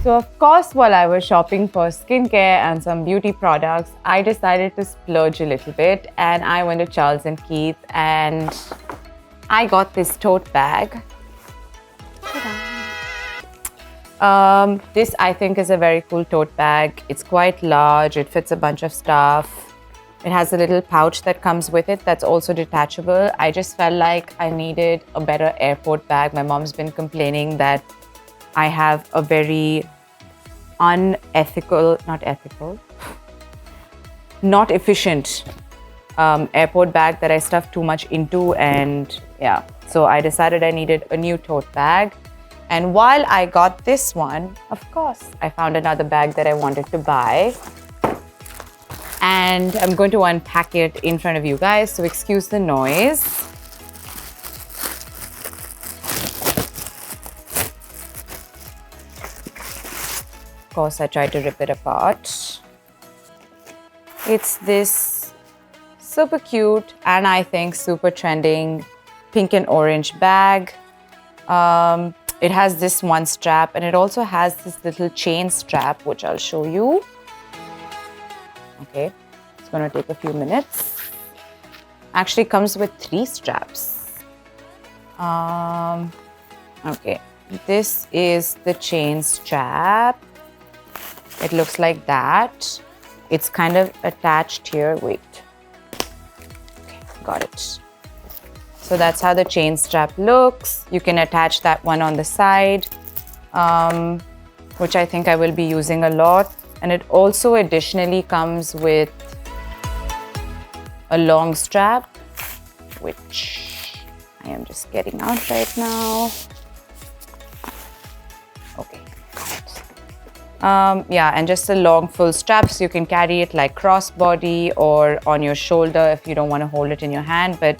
So of course, while I was shopping for skincare and some beauty products, I decided to splurge a little bit and I went to Charles & Keith and I got this tote bag. This I think is a very cool tote bag. It's quite large, it fits a bunch of stuff. It has a little pouch that comes with it that's also detachable. I just felt like I needed a better airport bag. My mom's been complaining that I have a very not efficient airport bag that I stuff too much into, and yeah, so I decided I needed a new tote bag. And while I got this one, of course, I found another bag that I wanted to buy. And I'm going to unpack it in front of you guys, so excuse the noise. Of course, I tried to rip it apart. It's this super cute and I think super trending pink and orange bag. It has this one strap and it also has this little chain strap, which I'll show you. Okay, it's going to take a few minutes. Actually comes with 3 straps. Okay, this is the chain strap. It looks like that. It's kind of attached here. Wait. Okay, got it. So that's how the chain strap looks. You can attach that one on the side, which I think I will be using a lot. And it also additionally comes with a long strap, which I am just getting out right now. Okay, got it. Yeah, and just a long full strap, so you can carry it like crossbody or on your shoulder if you don't want to hold it in your hand. But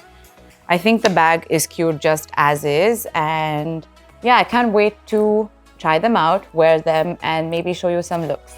I think the bag is cute just as is, and yeah, I can't wait to try them out, wear them, and maybe show you some looks.